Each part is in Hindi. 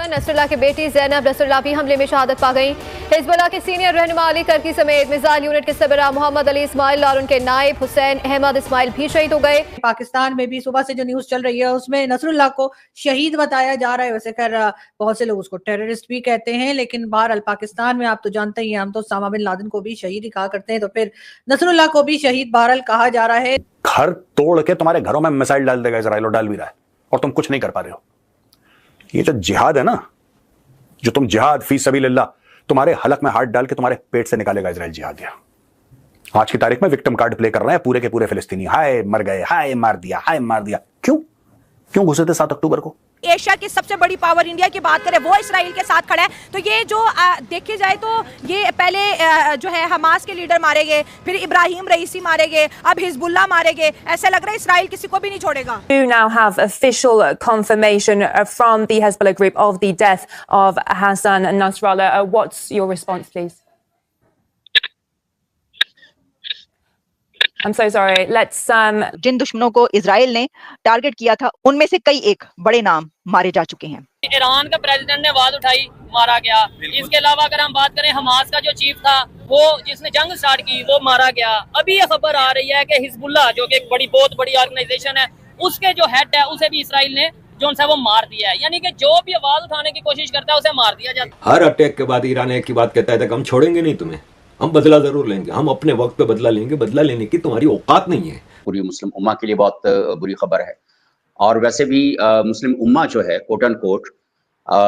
हसन नसरुल्लाह की बेटी ज़ैनब नसरुल्लाह भी हमले में शहादत पा गई। हिजबुल्लाह के सीनियर रहनुमा अली करकी समेत मिसाइल यूनिट के सरबराह मोहम्मद अली इस्माइल और उनके नायब हुसैन अहमद इस्माइल भी शहीद हो गए। पाकिस्तान में भी सुबह से जो न्यूज चल रही है उसमें नसरुल्लाह को शहीद बताया जा रहा है। वैसे खैर बहुत से लोग उसको टेररिस्ट भी कहते हैं, लेकिन बहरहाल पाकिस्तान में आप तो जानते ही हैं, हम तो उसामा बिन लादेन को भी शहीद ही कहा करते हैं, तो फिर नसरुल्लाह को भी शहीद बहरहाल कहा जा रहा है। घर तोड़ के तुम्हारे घरों में मिसाइल डाल देगा इजराइल, और डाल भी रहा है, और तुम कुछ नहीं कर पा रहे हो। ये जो जिहाद है ना, जो तुम जिहाद फी सबीलिल्लाह तुम्हारे हलक में हाथ डाल के तुम्हारे पेट से निकालेगा इजराइल जिहाद। आज की तारीख में विक्टिम कार्ड प्ले कर रहे हैं पूरे के पूरे फिलिस्तीनी। हाय मर गए, हाय मार दिया, हाय मार दिया। क्यों घुसे थे 7 अक्टूबर को? एशिया की सबसे बड़ी पावर इंडिया की बात करें, वो इसराइल के साथ खड़ा है। तो ये जो देखी जाए तो ये पहले जो है हमास के लीडर मारे गए, फिर इब्राहिम रईसी मारे गए, अब हिजबुल्लाह मारे गए। ऐसा लग रहा है इसराइल किसी को भी नहीं छोड़ेगा। You now have official confirmation from the Hezbollah group of the death of Hassan Nasrallah. What's your response, please? I'm so sorry. Let's जिन दुश्मनों को इजराइल ने टारगेट किया था उनमें से कई एक बड़े नाम मारे जा चुके हैं। ईरान का प्रेसिडेंट ने आवाज उठाई, मारा गया। इसके अलावा अगर हम बात करें हमास का जो चीफ था, वो जिसने जंग स्टार्ट की, वो मारा गया। अभी ये खबर आ रही है कि हिजबुल्लाह जो कि एक बहुत बड़ी ऑर्गेनाइजेशन है, उसके जो हेड है उसे भी इसराइल ने जो है वो मार दिया है। यानी कि जो भी आवाज उठाने की कोशिश करता है उसे मार दिया जाता है। हर अटैक के बाद ईरान एक ही बात कहता है कि हम छोड़ेंगे नहीं तुम्हें, हम बदला जरूर लेंगे, हम अपने वक्त पे बदला लेंगे, बदला लेने की तुम्हारी औकात नहीं है। पूरी मुस्लिम उम्मा के लिए बहुत बुरी खबर है। और वैसे भी मुस्लिम उम्मा जो है कोट एंड कोट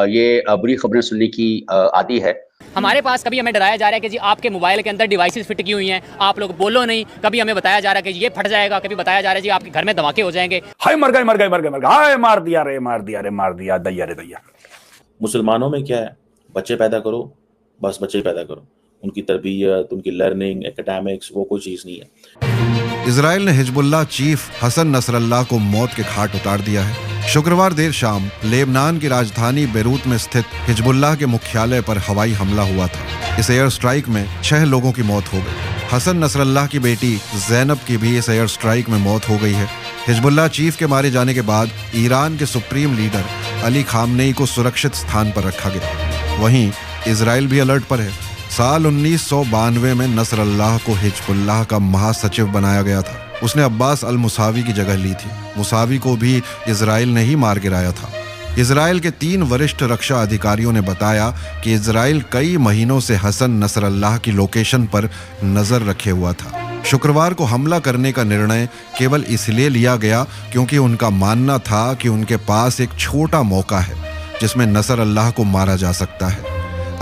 ये बुरी खबरें सुनने की आदी है। हमारे पास कभी हमें डराया जा रहा है कि जी आपके मोबाइल के अंदर डिवाइसेस फिट की हुई हैं, आप लोग बोलो नहीं। कभी हमें बताया जा रहा है कि ये फट जाएगा, कभी बताया जा रहा है जी आपके घर में धमाके हो जाएंगे। हाय मर गए, मर गए, मर गए, मर गए, हाय मार दिया रे, मार दिया रे, मार दिया, दैया रे दैया। मुसलमानों में क्या है, बच्चे पैदा करो, बस बच्चे पैदा करो। उनकी तरबियत, उनकी लर्निंग, एकेडमिक्स, वो कोई चीज़ नहीं है। इजराइल ने हिजबुल्लाह चीफ हसन नसरल्लाह को मौत के घाट उतार दिया है। शुक्रवार देर शाम लेबनान की राजधानी बेरूत में स्थित हिजबुल्लाह के मुख्यालय पर हवाई हमला हुआ था। इस एयर स्ट्राइक में 6 लोगों की मौत हो गई। हसन नसरल्लाह की बेटी ज़ैनब की भी इस एयर स्ट्राइक में मौत हो गई है। हिजबुल्लाह चीफ के मारे जाने के बाद ईरान के सुप्रीम लीडर अली खामनेई को सुरक्षित स्थान पर रखा गया। वहीं इजराइल भी अलर्ट पर है। साल 1992 में नसरल्लाह को हिजबुल्लाह का महासचिव बनाया गया था। उसने अब्बास अल मुसावी की जगह ली थी। मुसावी को भी इजराइल ने ही मार गिराया था। इजराइल के 3 वरिष्ठ रक्षा अधिकारियों ने बताया कि इजराइल कई महीनों से हसन नसरल्लाह की लोकेशन पर नजर रखे हुआ था। शुक्रवार को हमला करने का निर्णय केवल इसलिए लिया गया क्योंकि उनका मानना था कि उनके पास एक छोटा मौका है जिसमें नसरल्लाह को मारा जा सकता है।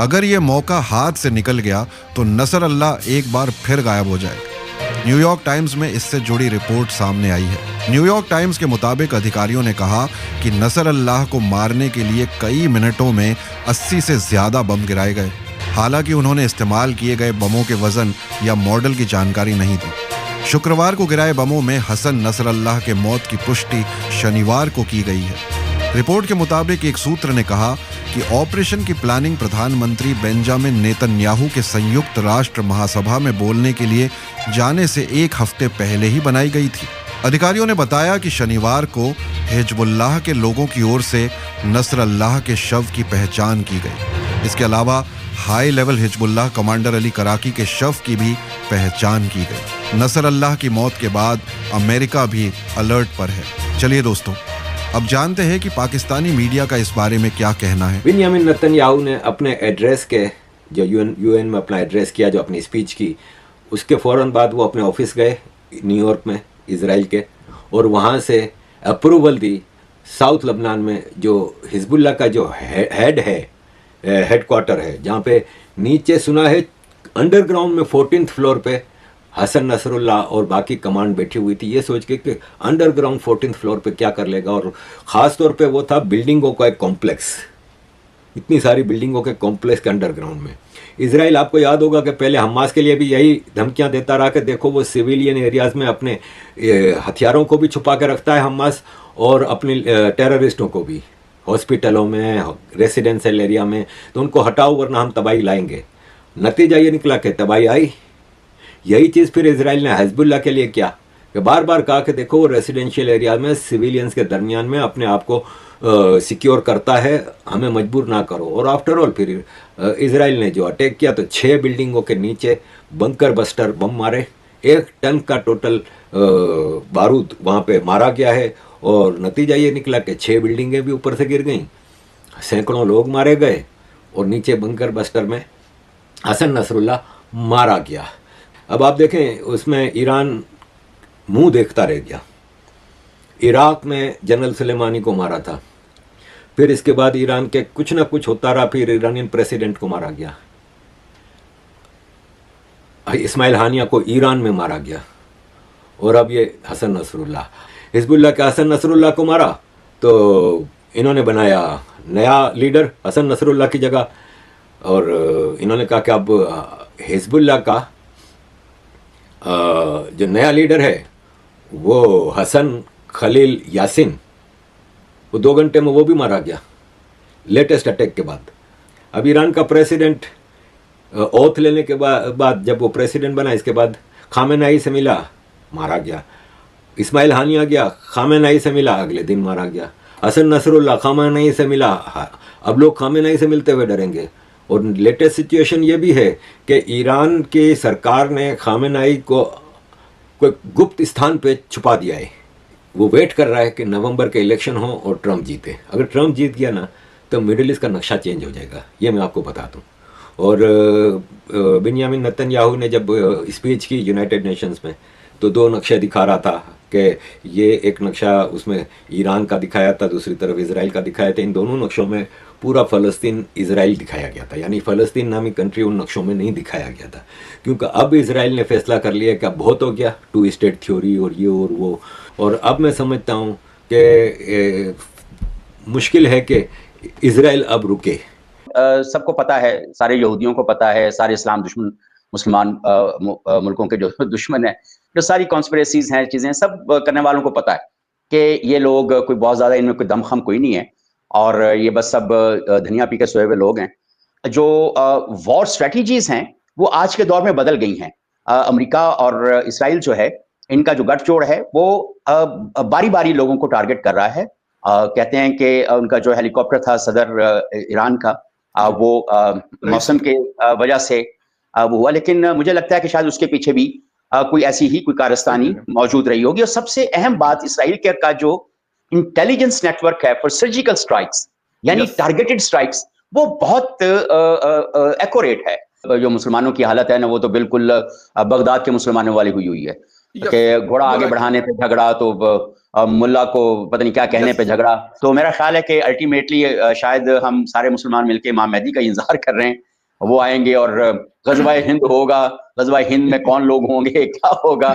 अगर ये मौका हाथ से निकल गया तो नसरल्लाह एक बार फिर गायब हो जाएगा। न्यूयॉर्क टाइम्स में इससे जुड़ी रिपोर्ट सामने आई है। न्यूयॉर्क टाइम्स के मुताबिक अधिकारियों ने कहा कि नसरल्लाह को मारने के लिए कई मिनटों में 80 से ज्यादा बम गिराए गए। हालांकि उन्होंने इस्तेमाल किए गए बमों के वजन या मॉडल की जानकारी नहीं दी। शुक्रवार को गिराए बमों में हसन नसरल्लाह के मौत की पुष्टि शनिवार को की गई है। रिपोर्ट के मुताबिक एक सूत्र ने कहा कि ऑपरेशन की प्लानिंग प्रधानमंत्री बेंजामिन नेतन्याहू के संयुक्त राष्ट्र महासभा में बोलने के लिए जाने से 1 हफ्ते पहले ही बनाई गई थी। अधिकारियों ने बताया कि शनिवार को हिजबुल्लाह के लोगों की ओर से नसरल्लाह के शव की पहचान की गई। इसके अलावा high level Hezbollah commander Ali Karaki के शव की भी पहचान की गई। नसरल्लाह की मौत के बाद अमेरिका भी अलर्ट पर है। चलिए दोस्तों, अब जानते हैं कि पाकिस्तानी मीडिया का इस बारे में क्या कहना है। बेंजामिन नेतन्याहू ने अपने एड्रेस के जो यूएन में अपना एड्रेस किया, जो अपनी स्पीच की, उसके फ़ौरन बाद वो अपने ऑफिस गए न्यूयॉर्क में इजराइल के, और वहाँ से अप्रूवल दी साउथ लबनान में जो हिजबुल्लाह का जो हेड है, हेडक्वार्टर है, जहाँ पे नीचे सुना है अंडरग्राउंड में 14th फ्लोर पे हसन नसरुल्लाह और बाकी कमांड बैठी हुई थी, ये सोच के कि अंडरग्राउंड 14th फ्लोर पे क्या कर लेगा। और ख़ास तौर पे वो था बिल्डिंगों का एक कॉम्प्लेक्स, इतनी सारी बिल्डिंगों के कॉम्प्लेक्स के अंडरग्राउंड में। इजराइल, आपको याद होगा कि पहले हमास के लिए भी यही धमकियां देता रहा कि देखो वो सिविलियन एरियाज़ में अपने हथियारों को भी छुपा के रखता है हमास, और अपने टेररिस्टों को भी हॉस्पिटलों में, रेसिडेंशियल एरिया में, तो उनको हटाओ वरना हम तबाही लाएंगे। नतीजा ये निकला कि तबाही आई। यही चीज़ फिर इजराइल ने हिजबुल्लाह के लिए किया कि बार बार कहा कि देखो वो रेसिडेंशियल एरिया में सिविलियंस के दरमियान में अपने आप को सिक्योर करता है, हमें मजबूर ना करो। और आफ्टर ऑल फिर इजराइल ने जो अटैक किया तो 6 बिल्डिंगों के नीचे बंकर बस्टर बम मारे, 1 टन का टोटल बारूद वहाँ पे मारा गया है। और नतीजा ये निकला कि 6 बिल्डिंगें भी ऊपर से गिर गईं, सैकड़ों लोग मारे गए और नीचे बंकर बस्टर में हसन नसरुल्लाह मारा गया। अब आप देखें उसमें ईरान मुंह देखता रह गया। इराक में जनरल सुलेमानी को मारा था, फिर इसके बाद ईरान के कुछ ना कुछ होता रहा, फिर ईरानियन प्रेसिडेंट को मारा गया, इस्माइल हानिया को ईरान में मारा गया, और अब ये हसन नसरुल्लाह। हिजबुल्लाह के हसन नसरुल्लाह को मारा तो इन्होंने बनाया नया लीडर हसन नसरुल्लाह की जगह, और इन्होंने कहा कि अब हिजबुल्लाह का जो नया लीडर है वो हसन खलील यासिन, वो 2 घंटे में वो भी मारा गया लेटेस्ट अटैक के बाद। अब ईरान का प्रेसिडेंट ओथ लेने के बाद जब वो प्रेसिडेंट बना, इसके बाद खामेनाई से मिला, मारा गया। इस्माइल हानिया गया, खामेनाई से मिला, अगले दिन मारा गया। हसन नसरुल्लाह खामेनाई से मिला, अब लोग खामेनाई से मिलते हुए डरेंगे। और लेटेस्ट सिचुएशन ये भी है कि ईरान की सरकार ने खामेनाई को कोई गुप्त स्थान पे छुपा दिया है। वो वेट कर रहा है कि नवंबर के इलेक्शन हो और ट्रंप जीते। अगर ट्रंप जीत गया ना तो मिडिल ईस्ट का नक्शा चेंज हो जाएगा, ये मैं आपको बता दूं। और बिन्यामिन नेतन्याहू ने जब स्पीच की यूनाइटेड नेशंस में तो 2 नक्शे दिखा रहा था कि ये एक नक्शा उसमें ईरान का दिखाया था, दूसरी तरफ इजराइल का दिखाया था। इन दोनों नक्शों में पूरा फ़लस्तीन इजराइल दिखाया गया था, यानी फ़लस्तीन नामी कंट्री उन नक्शों में नहीं दिखाया गया था, क्योंकि अब इजराइल ने फैसला कर लिया कि अब बहुत हो गया 2 स्टेट थ्योरी और ये और वो। और अब मैं समझता हूँ कि मुश्किल है कि इजराइल अब रुके। सबको पता है, सारे यहूदियों को पता है, सारे इस्लाम दुश्मन मुसलमान मुल्कों के जो दुश्मन है, जो सारी कॉन्स्पिरेसीज हैं, चीज़ें सब करने वालों को पता है कि ये लोग कोई बहुत ज़्यादा इनमें कोई दमखम कोई नहीं है, और ये बस सब धनिया पी के सोए हुए लोग हैं। जो वॉर स्ट्रेटजीज हैं वो आज के दौर में बदल गई हैं। अमेरिका और इसराइल जो है, इनका जो गठजोड़ है वो बारी बारी लोगों को टारगेट कर रहा है। कहते हैं कि उनका जो हेलीकॉप्टर था सदर ईरान का, वो मौसम के वजह से वो हुआ, लेकिन मुझे लगता है कि शायद उसके पीछे भी कोई ऐसी ही कोई कारस्तानी मौजूद रही होगी। और सबसे अहम बात, इसराइल का जो इंटेलिजेंस नेटवर्क है फॉर सर्जिकल स्ट्राइक्स, यानी टारगेटेड स्ट्राइक्स, वो बहुत एक्यूरेट है। जो मुसलमानों की हालत है ना, वो तो बिल्कुल बगदाद के मुसलमानों वाली हुई है कि घोड़ा आगे बढ़ाने पे झगड़ा तो मुल्ला को पता नहीं क्या कहने पे झगड़ा। तो मेरा ख्याल है कि अल्टीमेटली शायद हम सारे मुसलमान मिलके इमाम मेहदी का इंतजार कर रहे हैं, वो आएंगे और ग़ज़वा-ए हिंद होगा। ग़ज़वा-ए हिंद में कौन लोग होंगे, क्या होगा,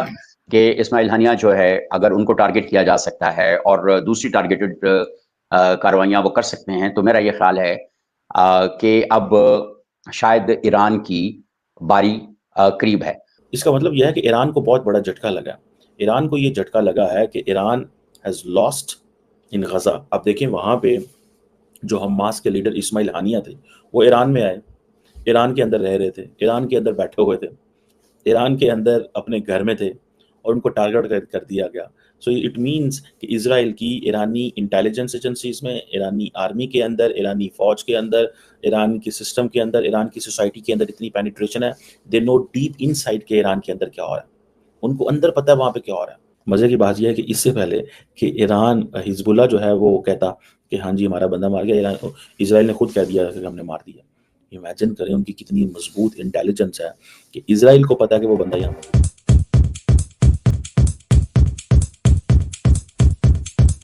कि इस्माइल हानिया जो है अगर उनको टारगेट किया जा सकता है और दूसरी टारगेटेड कार्रवाइयाँ वो कर सकते हैं, तो मेरा ये ख्याल है कि अब शायद ईरान की बारी करीब है। इसका मतलब यह है कि ईरान को बहुत बड़ा झटका लगा। ईरान को ये झटका लगा है कि ईरान हैज़ लॉस्ट इन गज़ा। अब देखें वहाँ पे जो हमास के लीडर इस्माइल हानिया थे, वो ईरान में आए, ईरान के अंदर रह रहे थे, ईरान के अंदर बैठे हुए थे, ईरान के अंदर अपने घर में थे, और उनको टारगेट कर दिया गया। सो इट मीन्स कि इजराइल की ईरानी इंटेलिजेंस एजेंसीज में, ईरानी आर्मी के अंदर, ईरानी फौज के अंदर, ईरान के सिस्टम के अंदर, ईरान की सोसाइटी के अंदर इतनी पेनिट्रेशन है, दे नो डीप इनसाइड के ईरान के अंदर क्या हो रहा है, उनको अंदर पता है वहाँ पे क्या हो रहा है। मज़े की बात यह है कि इससे पहले कि ईरान हिजबुल्लाह जो है वो कहता कि हाँ जी हमारा बंदा मार गया, इजराइल ने खुद कह दिया कि हमने मार दिया। इमेजिन करें उनकी कितनी मजबूत इंटेलिजेंस है कि इजराइल को पता है कि वो बंदा यहाँ